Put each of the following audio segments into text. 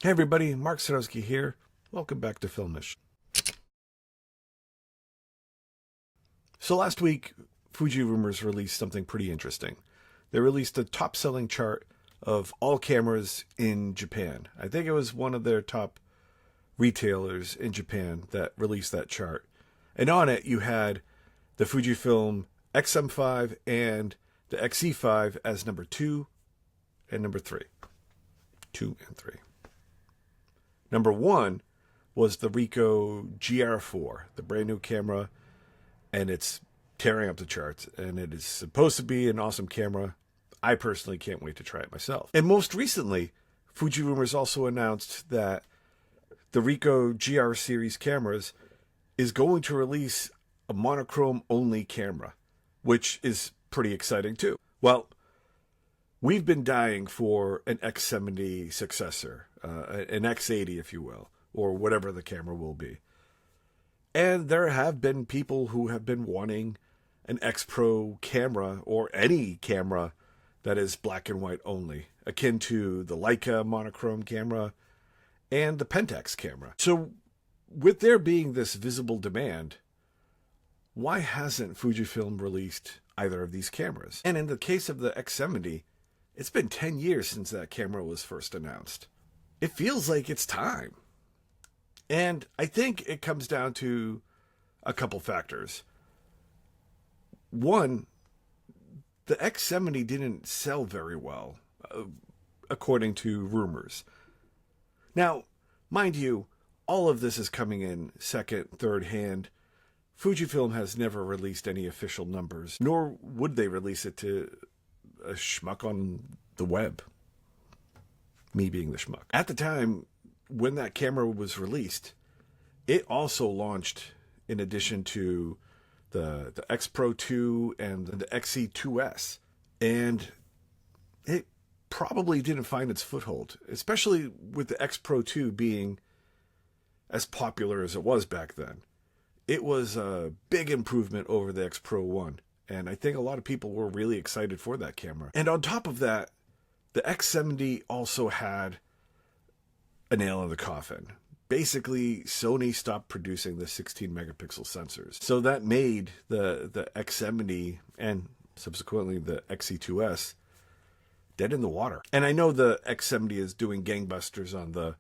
Hey everybody, Marc Sadowski here. Welcome back to Filmish. So last week, Fujirumors released something pretty interesting. They released a top-selling chart of all cameras in Japan. I think it was one of their top retailers in Japan that released that chart. And on it, you had the Fujifilm X75 and the XE5 as number 2 and number 3. 2 and 3. Number 1 was the Ricoh GR4, the brand new camera, and it's tearing up the charts, and it is supposed to be an awesome camera. I personally can't wait to try it myself. And most recently, Fujirumors also announced that the Ricoh GR series cameras is going to release a monochrome-only camera, which is pretty exciting too. Well, we've been dying for an X70 successor, an X80 if you will, or whatever the camera will be. And there have been people who have been wanting an X Pro camera or any camera that is black and white only, akin to the Leica monochrome camera and the Pentax camera. So with there being this visible demand, why hasn't Fujifilm released either of these cameras? And in the case of the X70, it's been 10 years since that camera was first announced. It feels like it's time. And I think it comes down to a couple factors. One, the X70 didn't sell very well, according to rumors. Now, mind you, all of this is coming in second, third hand. Fujifilm has never released any official numbers, nor would they release it to a schmuck on the web. Me being the schmuck. At the time, when that camera was released, it also launched in addition to the X Pro II and the XE2S. And it probably didn't find its foothold, especially with the X Pro II being as popular as it was back then. It was a big improvement over the X Pro 1. And I think a lot of people were really excited for that camera. And on top of that, the X70 also had a nail in the coffin. Basically, Sony stopped producing the 16 megapixel sensors. So that made the X70 and subsequently the XE2S dead in the water. And I know the X70 is doing gangbusters on the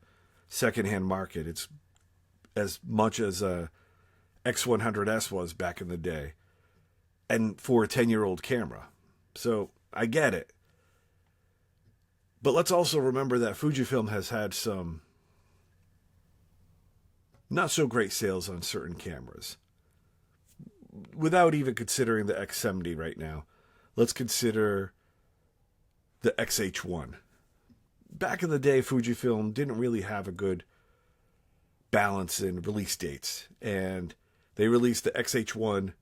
secondhand market. It's as much as a X100S was back in the day. And for a 10-year-old camera. So I get it. But let's also remember that Fujifilm has had some not so great sales on certain cameras. Without even considering the X70 right now, let's consider the XH1. Back in the day, Fujifilm didn't really have a good balance in release dates. And they released the XH1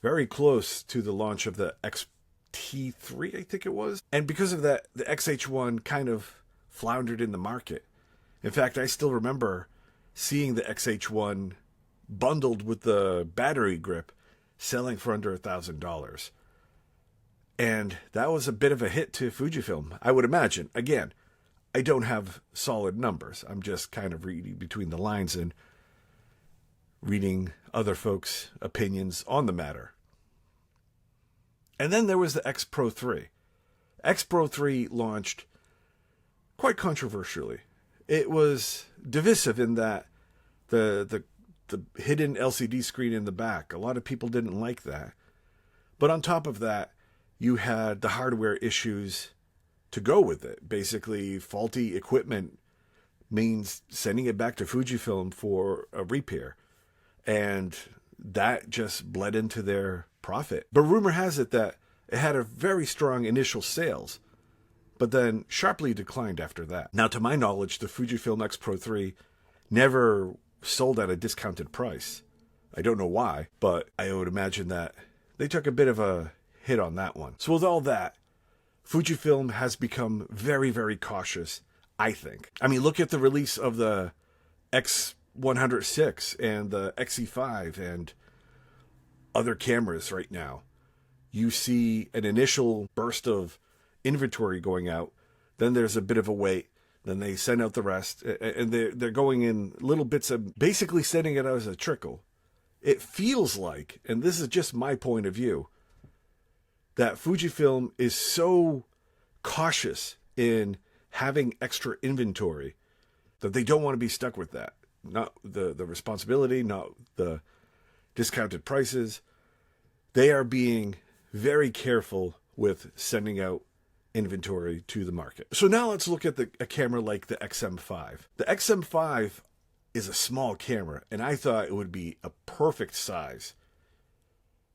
very close to the launch of the XT3, I think it was. And because of that, the XH1 kind of floundered in the market. In fact, I still remember seeing the XH1 bundled with the battery grip selling for under $1,000. And that was a bit of a hit to Fujifilm, I would imagine. Again, I don't have solid numbers. I'm just kind of reading between the lines and reading other folks' opinions on the matter. And then there was the X Pro 3. X Pro 3 launched quite controversially. It was divisive in that the hidden LCD screen in the back, a lot of people didn't like that. But on top of that, you had the hardware issues to go with it. Basically, faulty equipment means sending it back to Fujifilm for a repair. And that just bled into their profit. But rumor has it that it had a very strong initial sales, but then sharply declined after that. Now, to my knowledge, the Fujifilm X Pro 3 never sold at a discounted price. I don't know why, but I would imagine that they took a bit of a hit on that one. So with all that, Fujifilm has become very, very cautious, I think. I mean, look at the release of the X106 and the XE5 and other cameras right now. You see an initial burst of inventory going out, then there's a bit of a wait, Then they send out the rest, and they're going in little bits of basically sending it out as a trickle. It feels like, and this is just my point of view, that Fujifilm is so cautious in having extra inventory that they don't want to be stuck with that. Not the responsibility, not the discounted prices. They are being very careful with sending out inventory to the market. So now let's look at a camera like the XM5. The XM5 is a small camera, and I thought it would be a perfect size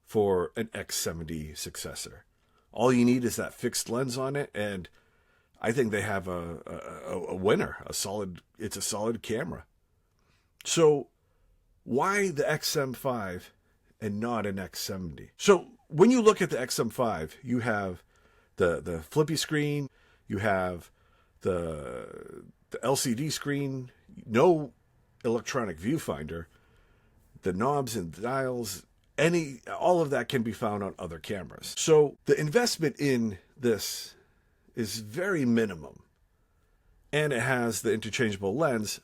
for an X70 successor. All you need is that fixed lens on it, and I think they have a winner, it's a solid camera. So why the XM5 and not an X70? So when you look at the XM5, you have the flippy screen, you have the LCD screen, no electronic viewfinder, the knobs and dials, all of that can be found on other cameras. So the investment in this is very minimum. And it has the interchangeable lens,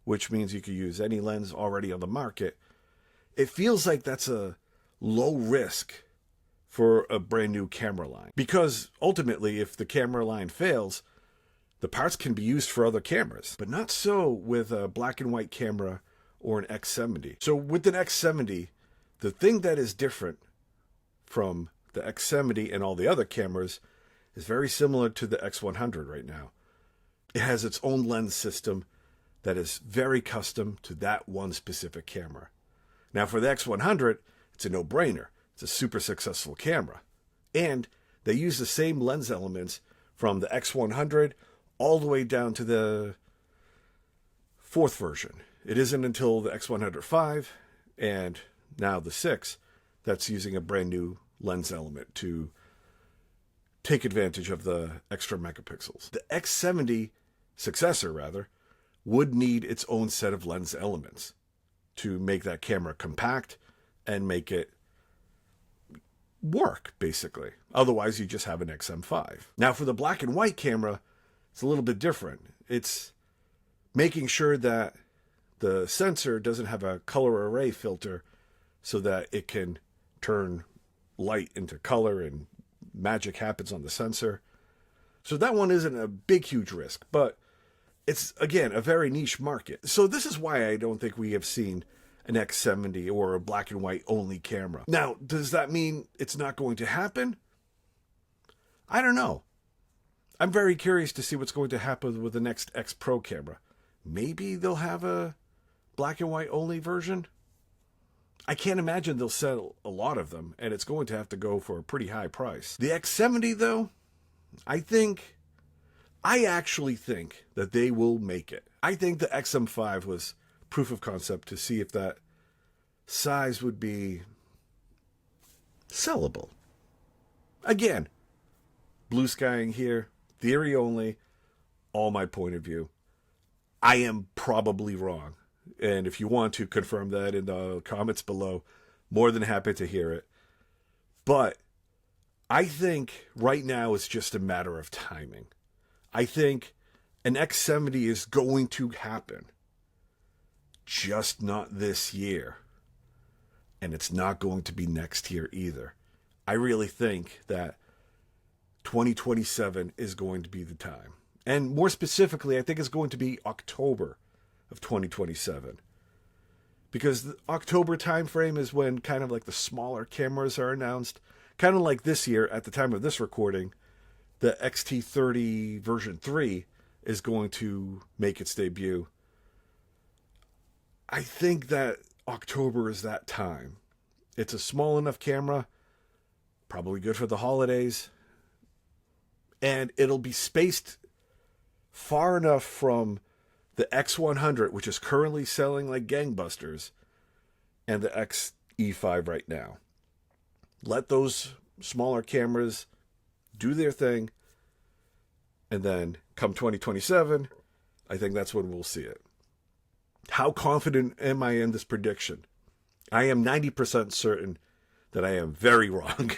which means you could use any lens already on the market. It feels like that's a low risk for a brand new camera line. Because ultimately, if the camera line fails, the parts can be used for other cameras. But not so with a black and white camera or an X70. So with an X70, the thing that is different from the X70 and all the other cameras is very similar to the X100 right now. It has its own lens system that is very custom to that one specific camera. Now for the X100, it's a no-brainer. It's a super successful camera. And they use the same lens elements from the X100 all the way down to the fourth version. It isn't until the X100 V and now the 6 that's using a brand new lens element to take advantage of the extra megapixels. The X70 successor, rather, would need its own set of lens elements to make that camera compact and make it work, basically. Otherwise, you just have an XM5. Now, for the black and white camera, it's a little bit different. It's making sure that the sensor doesn't have a color array filter so that it can turn light into color and magic happens on the sensor. So that one isn't a big, huge risk, but it's, again, a very niche market. So this is why I don't think we have seen an X70 or a black and white only camera. Now, does that mean it's not going to happen? I don't know. I'm very curious to see what's going to happen with the next X Pro camera. Maybe they'll have a black and white only version. I can't imagine they'll sell a lot of them, and it's going to have to go for a pretty high price. The X70, though, I actually think that they will make it. I think the XM5 was proof of concept to see if that size would be sellable. Again, blue skying here, theory only, all my point of view. I am probably wrong. And if you want to confirm that in the comments below, more than happy to hear it. But I think right now it's just a matter of timing. I think an X70 is going to happen. Just not this year. And it's not going to be next year either. I really think that 2027 is going to be the time. And more specifically, I think it's going to be October of 2027. Because the October timeframe is when kind of like the smaller cameras are announced. Kind of like this year, at the time of this recording, the XT30 version 3 is going to make its debut. I think that October is that time. It's a small enough camera, probably good for the holidays, and it'll be spaced far enough from the X100, which is currently selling like gangbusters, and the XE5 right now. Let those smaller cameras do their thing, and then come 2027, I think that's when we'll see it. How confident am I in this prediction? I am 90% certain that I am very wrong.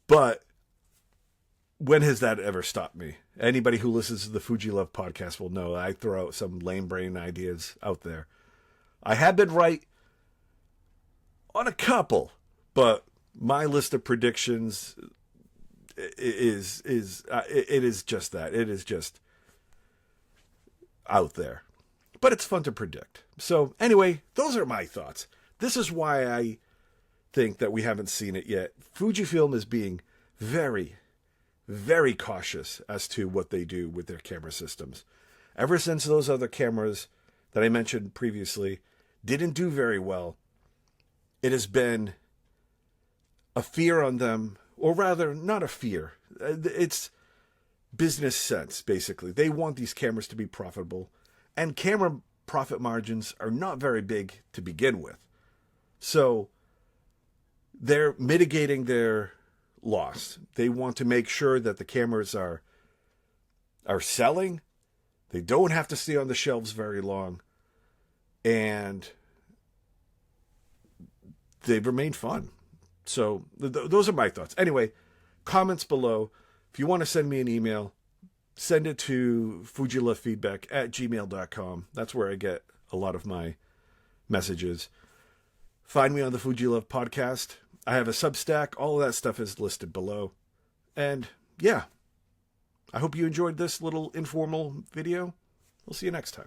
But when has that ever stopped me? Anybody who listens to the Fuji Love podcast will know I throw out some lame brain ideas out there. I have been right on a couple, but my list of predictions is just that. It is just out there. But it's fun to predict. So anyway, those are my thoughts. This is why I think that we haven't seen it yet. Fujifilm is being very, very cautious as to what they do with their camera systems. Ever since those other cameras that I mentioned previously didn't do very well, it has been a fear on them, or rather, not a fear. It's business sense, basically. They want these cameras to be profitable, and camera profit margins are not very big to begin with. So they're mitigating their loss. They want to make sure that the cameras are selling. They don't have to stay on the shelves very long. And they've remained fun. So those are my thoughts. Anyway, comments below. If you want to send me an email, send it to fujilovefeedback@gmail.com. That's where I get a lot of my messages. Find me on the Fuji Love podcast. I have a Substack. All of that stuff is listed below. And yeah, I hope you enjoyed this little informal video. We'll see you next time.